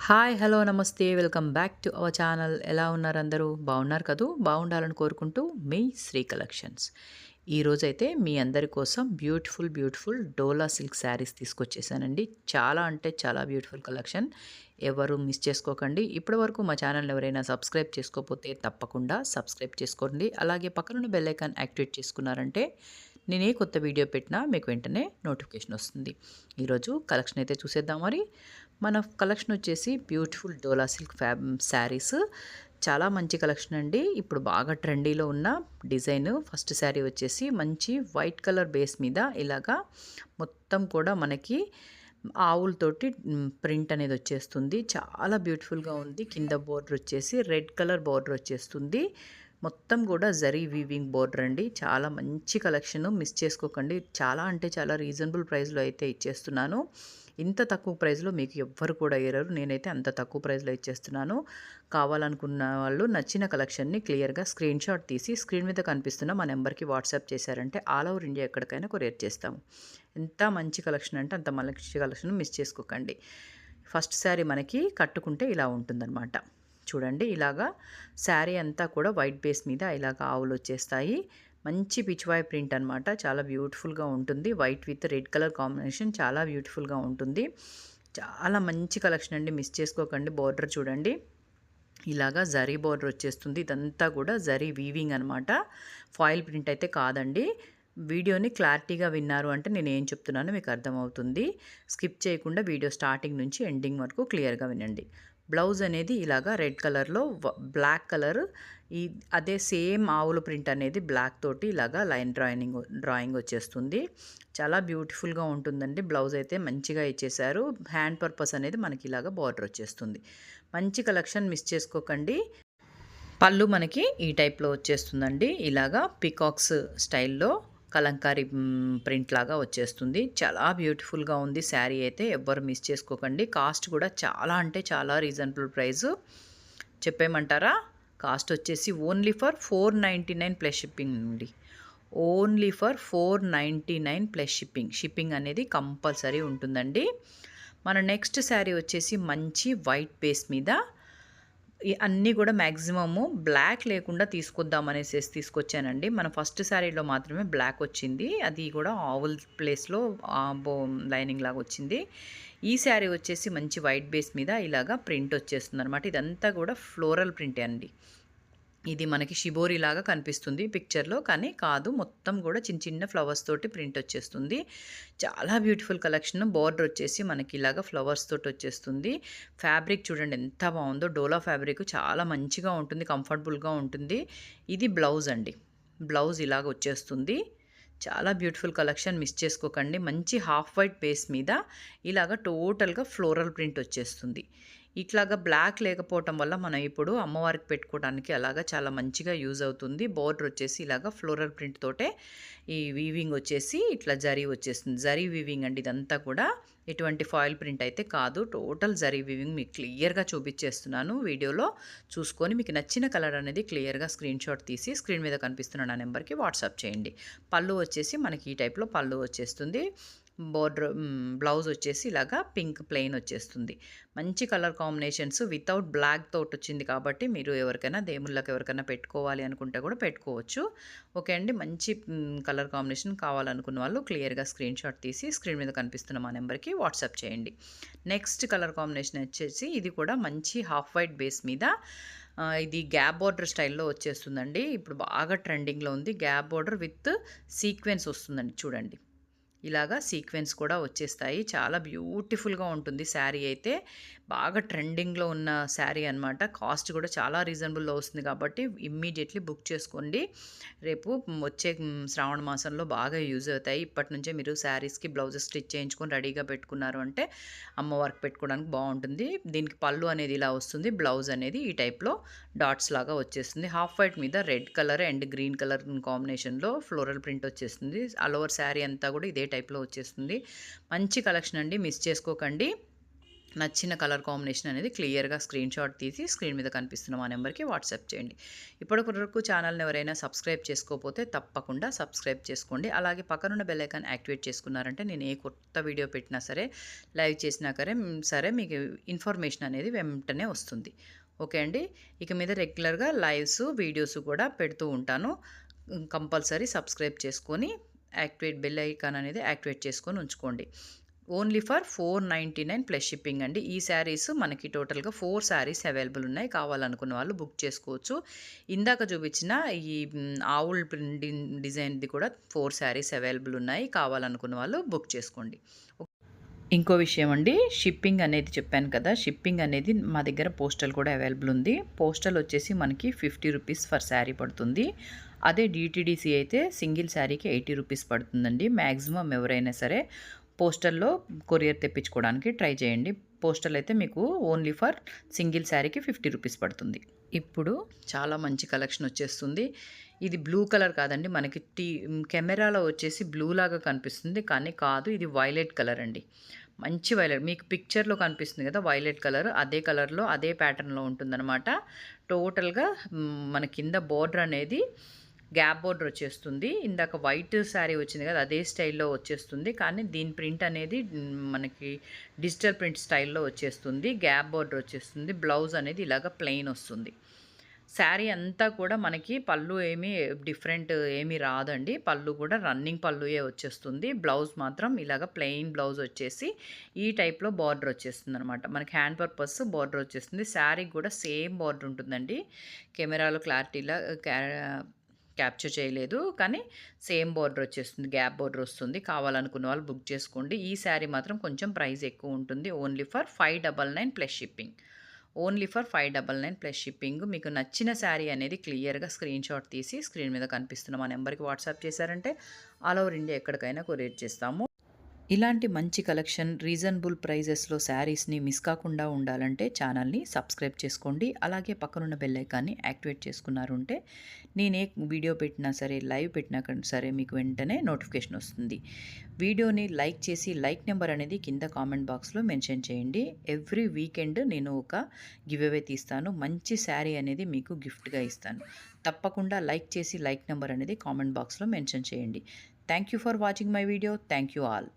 Hi! Hello! నమస్తే. Welcome back to our channel. ఎలా ఉన్నారు అందరూ? బాగున్నారు కదూ! బాగుండాలని కోరుకుంటూ మీ శ్రీ కలెక్షన్స్. ఈరోజైతే మీ అందరి కోసం బ్యూటిఫుల్ డోలా సిల్క్ శారీస్ తీసుకొచ్చేసానండి. చాలా అంటే చాలా బ్యూటిఫుల్ కలెక్షన్. ఎవరు మిస్ చేసుకోకండి. ఇప్పటివరకు మా ఛానల్‌ని ఎవరైనా సబ్స్క్రైబ్ చేసుకోకపోతే తప్పకుండా సబ్స్క్రైబ్ చేసుకోండి. అలాగే పక్కనున్న బెల్ ఐకాన్ యాక్టివేట్ చేసుకున్నారంటే నేనే కొత్త వీడియో పెట్టినా మీకు వెంటనే నోటిఫికేషన్ వస్తుంది. ఈరోజు కలెక్షన్ అయితే చూసేద్దాం మరి. మన కలెక్షన్ వచ్చేసి బ్యూటిఫుల్ డోలా సిల్క్ శారీస్. చాలా మంచి కలెక్షన్ అండి. ఇప్పుడు బాగా ట్రెండీలో ఉన్న డిజైన్. ఫస్ట్ శారీ వచ్చేసి మంచి వైట్ కలర్ బేస్ మీద ఇలాగా మొత్తం కూడా మనకి ఆవులతోటి ప్రింట్ అనేది వచ్చేస్తుంది. చాలా బ్యూటిఫుల్గా ఉంది. కింద బోర్డర్ వచ్చేసి రెడ్ కలర్ బోర్డర్ వచ్చేస్తుంది. మొత్తం కూడా జరీ వీవింగ్ బోర్డర్ అండి. చాలా మంచి కలెక్షన్, మిస్ చేసుకోకండి. చాలా అంటే చాలా రీజనబుల్ ప్రైస్లో అయితే ఇచ్చేస్తున్నాను. ఇంత తక్కువ ప్రైస్లో మీకు ఎవ్వరు కూడా ఇవ్వరు. నేనైతే అంత తక్కువ ప్రైస్లో ఇచ్చేస్తున్నాను. కావాలనుకున్న వాళ్ళు నచ్చిన కలెక్షన్ని క్లియర్గా స్క్రీన్ షాట్ తీసి స్క్రీన్ మీద కనిపిస్తున్న మా నెంబర్కి వాట్సాప్ చేశారంటే ఆల్ ఓవర్ ఇండియా ఎక్కడికైనా కొరియర్ చేస్తాము. ఎంత మంచి కలెక్షన్ అంటే అంత మంచి కలెక్షన్, మిస్ చేసుకోకండి. ఫస్ట్ శారీ మనకి కట్టుకుంటే ఇలా ఉంటుందన్నమాట. చూడండి, ఇలాగా శారీ అంతా కూడా వైట్ బేస్ మీద ఇలాగ ఆవులు వచ్చేస్తాయి. మంచి పిచ్వాయ్ ప్రింట్ అనమాట. చాలా బ్యూటిఫుల్గా ఉంటుంది. White with red colour combination చాలా బ్యూటిఫుల్గా ఉంటుంది. చాలా మంచి కలెక్షన్ అండి, మిస్ చేసుకోకండి. బోర్డర్ చూడండి, ఇలాగా జరీ బోర్డర్ వచ్చేస్తుంది. ఇదంతా కూడా జరీ వీవింగ్ అనమాట. ఫాయిల్ ప్రింట్ అయితే కాదండి. వీడియోని క్లారిటీగా విన్నారు అంటే నేను ఏం చెప్తున్నానో మీకు అర్థమవుతుంది. స్కిప్ చేయకుండా వీడియో స్టార్టింగ్ నుంచి ఎండింగ్ వరకు క్లియర్గా వినండి. బ్లౌజ్ అనేది ఇలాగా రెడ్ కలర్లో బ్లాక్ కలర్, ఈ అదే సేమ్ ఆవుల ప్రింట్ అనేది బ్లాక్ తోటి ఇలాగా లైన్ డ్రాయింగ్ వచ్చేస్తుంది. చాలా బ్యూటిఫుల్గా ఉంటుందండి. బ్లౌజ్ అయితే మంచిగా ఇచ్చేశారు. హ్యాండ్ పర్పస్ అనేది మనకి ఇలాగా బార్డర్ వచ్చేస్తుంది. మంచి కలెక్షన్, మిస్ చేసుకోకండి. పళ్ళు మనకి ఈ టైప్లో వచ్చేస్తుందండి. ఇలాగా పికాక్స్ స్టైల్లో కలంకారీ ప్రింట్ లాగా వచ్చేస్తుంది. చాలా బ్యూటిఫుల్గా ఉంది శారీ అయితే. ఎవ్వరు మిస్ చేసుకోకండి. కాస్ట్ కూడా చాలా అంటే చాలా రీజనబుల్ ప్రైస్. చెప్పేయమంటారా? కాస్ట్ వచ్చేసి ఓన్లీ ఫర్ 499 ప్లస్ షిప్పింగ్ అండి. Only for 499 plus shipping. Shipping అనేది కంపల్సరీ ఉంటుందండి. మన నెక్స్ట్ శారీ వచ్చేసి మంచి వైట్ బేస్ మీద అన్నీ కూడా మ్యాక్సిమము బ్లాక్ లేకుండా తీసుకొద్దామనేసి తీసుకొచ్చానండి. మన ఫస్ట్ శారీలో మాత్రమే బ్లాక్ వచ్చింది. అది కూడా ఆవుల్ ప్లేస్లో లైనింగ్ లాగా వచ్చింది. ఈ శారీ వచ్చేసి మంచి వైట్ బేస్ మీద ఇలాగా ప్రింట్ వచ్చేస్తుంది అనమాట. ఇదంతా కూడా ఫ్లోరల్ ప్రింటే అండి. ఇది మనకి షిబోరి లాగా కనిపిస్తుంది పిక్చర్లో, కానీ కాదు. మొత్తం కూడా చిన్న చిన్న ఫ్లవర్స్ తోటి ప్రింట్ వచ్చేస్తుంది. చాలా బ్యూటిఫుల్ కలెక్షన్. బోర్డర్ వచ్చేసి మనకి ఇలాగా ఫ్లవర్స్ తోటి వచ్చేస్తుంది. ఫ్యాబ్రిక్ చూడండి ఎంత బాగుందో. డోలా ఫ్యాబ్రిక్ చాలా మంచిగా ఉంటుంది, కంఫర్టబుల్గా ఉంటుంది. ఇది బ్లౌజ్ అండి. బ్లౌజ్ ఇలాగ వచ్చేస్తుంది. చాలా బ్యూటిఫుల్ కలెక్షన్, మిస్ చేసుకోకండి. మంచి హాఫ్ వైట్ బేస్ మీద ఇలాగ టోటల్గా ఫ్లోరల్ ప్రింట్ వచ్చేస్తుంది. ఇట్లాగా బ్లాక్ లేకపోవటం వల్ల మనం ఇప్పుడు అమ్మవారికి పెట్టుకోవడానికి అలాగా చాలా మంచిగా యూజ్ అవుతుంది. బోర్డర్ వచ్చేసి ఇలాగా ఫ్లోరల్ ప్రింట్ తోటే ఈ వీవింగ్ వచ్చేసి ఇట్లా జరీ వచ్చేస్తుంది. జరీ వీవింగ్ అండి ఇదంతా కూడా. ఎటువంటి ఫాయిల్ ప్రింట్ అయితే కాదు. టోటల్ జరీ వీవింగ్ మీకు క్లియర్గా చూపించేస్తున్నాను. వీడియోలో చూసుకొని మీకు నచ్చిన కలర్ అనేది క్లియర్గా స్క్రీన్ షాట్ తీసి స్క్రీన్ మీద కనిపిస్తున్న నా నెంబర్కి వాట్సాప్ చేయండి. పళ్ళు వచ్చేసి మనకి ఈ టైప్లో పళ్ళు వచ్చేస్తుంది. బోర్డర్ బ్లౌజ్ వచ్చేసి ఇలాగా పింక్ ప్లెయిన్ వచ్చేస్తుంది. మంచి కలర్ కాంబినేషన్స్ వితౌట్ బ్లాక్ తోటి వచ్చింది కాబట్టి మీరు ఎవరికైనా దేవుళ్ళకి ఎవరికైనా పెట్టుకోవాలి అనుకుంటే కూడా పెట్టుకోవచ్చు. ఓకే అండి. మంచి కలర్ కాంబినేషన్ కావాలనుకున్న వాళ్ళు క్లియర్గా స్క్రీన్ షాట్ తీసి స్క్రీన్ మీద కనిపిస్తున్న మా నెంబర్కి వాట్సాప్ చేయండి. నెక్స్ట్ కలర్ కాంబినేషన్ వచ్చేసి ఇది కూడా మంచి హాఫ్ వైట్ బేస్ మీద ఇది గ్యాప్ బోర్డర్ స్టైల్లో వచ్చేస్తుందండి. ఇప్పుడు బాగా ట్రెండింగ్లో ఉంది. గ్యాప్ బోర్డర్ విత్ సీక్వెన్స్ వస్తుందండి. చూడండి, ఇలాగా సీక్వెన్స్ కూడా వచ్చేస్తాయి. చాలా బ్యూటిఫుల్గా ఉంటుంది శారీ అయితే. బాగా ట్రెండింగ్లో ఉన్న శారీ అనమాట. కాస్ట్ కూడా చాలా రీజనబుల్లో వస్తుంది కాబట్టి ఇమ్మీడియట్లీ బుక్ చేసుకోండి. రేపు వచ్చే శ్రావణ మాసంలో బాగా యూజ్ అవుతాయి. ఇప్పటి నుంచే మీరు శారీస్కి బ్లౌజెస్ స్టిచ్ చేయించుకొని రెడీగా పెట్టుకున్నారు అంటే అమ్మవారికి పెట్టుకోవడానికి బాగుంటుంది. దీనికి పళ్ళు అనేది ఇలా వస్తుంది. బ్లౌజ్ అనేది ఈ టైప్లో డాట్స్ లాగా వచ్చేస్తుంది. హాఫ్ వైట్ మీద red colour and green colour కాంబినేషన్లో ఫ్లోరల్ ప్రింట్ వచ్చేస్తుంది. ఆల్ ఓవర్ శారీ అంతా కూడా ఇదే టైప్లో వచ్చేస్తుంది. మంచి కలెక్షన్ అండి, మిస్ చేసుకోకండి. నచ్చిన కలర్ కాంబినేషన్ అనేది క్లియర్గా స్క్రీన్ షాట్ తీసి స్క్రీన్ మీద కనిపిస్తున్న మా నెంబర్కి వాట్సాప్ చేయండి. ఇప్పటివరకు ఛానల్ని ఎవరైనా సబ్స్క్రైబ్ చేసుకోకపోతే తప్పకుండా సబ్స్క్రైబ్ చేసుకోండి. అలాగే పక్కనున్న బెల్ ఐకాన్ యాక్టివేట్ చేసుకున్నారంటే నేను ఏ కొత్త వీడియో పెట్టినా సరే, లైవ్ చేసినా సరే మీకు ఇన్ఫర్మేషన్ అనేది వెంటనే వస్తుంది. ఓకే అండి. ఇక మీద రెగ్యులర్గా లైవ్స్ వీడియోస్ కూడా పెడుతూ ఉంటాను. కంపల్సరీ సబ్స్క్రైబ్ చేసుకొని బెల్ ఐకాన్ అనేది యాక్టివేట్ చేసుకొని ఉంచుకోండి. ఓన్లీ ఫర్ 499 ప్లస్ షిప్పింగ్ అండి. ఈ శారీస్ మనకి టోటల్గా 4 శారీస్ అవైలబుల్ ఉన్నాయి. కావాలనుకున్న వాళ్ళు బుక్ చేసుకోవచ్చు. ఇందాక చూపించిన ఈ ఆవుల్ డిజైన్ది కూడా 4 శారీస్ అవైలబుల్ ఉన్నాయి. కావాలనుకున్న వాళ్ళు బుక్ చేసుకోండి. ఇంకో విషయం అండి, షిప్పింగ్ అనేది చెప్పాను కదా, షిప్పింగ్ అనేది మా దగ్గర పోస్టల్ కూడా అవైలబుల్ ఉంది. పోస్టల్ వచ్చేసి మనకి 50 రూపీస్ ఫర్ శారీ పడుతుంది. అదే డిటీడీసీ అయితే సింగిల్ శారీకి 80 రూపీస్ పడుతుందండి. మ్యాక్సిమం ఎవరైనా సరే పోస్టల్లో కొరియర్ తెప్పించుకోవడానికి ట్రై చేయండి. పోస్టల్ అయితే మీకు ఓన్లీ ఫర్ సింగిల్ శారీకి 50 రూపీస్ పడుతుంది. ఇప్పుడు చాలా మంచి కలెక్షన్ వచ్చేస్తుంది. ఇది బ్లూ కలర్ కాదండి, మనకి కెమెరాలో వచ్చేసి బ్లూ లాగా కనిపిస్తుంది, కానీ కాదు, ఇది వైలెట్ కలర్ అండి. మంచి వైలెట్, మీకు పిక్చర్లో కనిపిస్తుంది కదా వైలెట్ కలర్, అదే కలర్లో అదే ప్యాటర్న్లో ఉంటుందన్నమాట. టోటల్గా మన కింద బోర్డర్ అనేది గ్యాప్ బోర్డర్ వచ్చేస్తుంది. ఇందాక వైట్ శారీ వచ్చింది కదా, అదే స్టైల్లో వచ్చేస్తుంది, కానీ దీని ప్రింట్ అనేది మనకి డిజిటల్ ప్రింట్ స్టైల్లో వచ్చేస్తుంది. గ్యాప్ బోర్డర్ వచ్చేస్తుంది. బ్లౌజ్ అనేది ఇలాగ ప్లెయిన్ వస్తుంది. శారీ అంతా కూడా మనకి పళ్ళు ఏమీ డిఫరెంట్ ఏమీ రాదండి. పళ్ళు కూడా రన్నింగ్ పళ్ళుయే వచ్చేస్తుంది. బ్లౌజ్ మాత్రం ఇలాగ ప్లెయిన్ బ్లౌజ్ వచ్చేసి ఈ టైప్లో బార్డర్ వచ్చేస్తుంది అనమాట. మనకి హ్యాండ్ పర్పస్ బార్డర్ వచ్చేస్తుంది. శారీ కూడా సేమ్ బార్డర్ ఉంటుందండి. కెమెరాలో క్లారిటీలా క్యాప్చర్ చేయలేదు, కానీ సేమ్ బార్డర్ వచ్చేస్తుంది. గ్యాప్ బార్డర్ వస్తుంది. కావాలనుకున్న వాళ్ళు బుక్ చేసుకోండి. ఈ శారీ మాత్రం కొంచెం ప్రైస్ ఎక్కువ ఉంటుంది. Only for 599 plus shipping. Only for 599 plus shipping. మీకు నచ్చిన శారీ అనేది క్లియర్గా స్క్రీన్ షాట్ తీసి స్క్రీన్ మీద కనిపిస్తున్న మా నెంబర్కి వాట్సాప్ చేశారంటే ఆల్ ఓవర్ ఇండియా ఎక్కడికైనా కొరియర్ చేస్తాము. ఇలాంటి మంచి కలెక్షన్ రీజనబుల్ ప్రైజెస్లో శారీస్ని మిస్ కాకుండా ఉండాలంటే ఛానల్ని సబ్స్క్రైబ్ చేసుకోండి. అలాగే పక్కనున్న బెల్ ఐకాన్ని యాక్టివేట్ చేసుకున్నారు అంటే నేనే వీడియో పెట్టినా సరే, లైవ్ పెట్టినా సరే మీకు వెంటనే నోటిఫికేషన్ వస్తుంది. వీడియోని లైక్ చేసి లైక్ నెంబర్ అనేది కింద కామెంట్ బాక్స్లో మెన్షన్ చేయండి. ఎవ్రీ వీకెండ్ నేను ఒక గివ్ అవే తీస్తాను. మంచి శారీ అనేది మీకు గిఫ్ట్గా ఇస్తాను. తప్పకుండా లైక్ చేసి లైక్ నెంబర్ అనేది కామెంట్ బాక్స్లో మెన్షన్ చేయండి. Thank you for watching my video. Thank you all.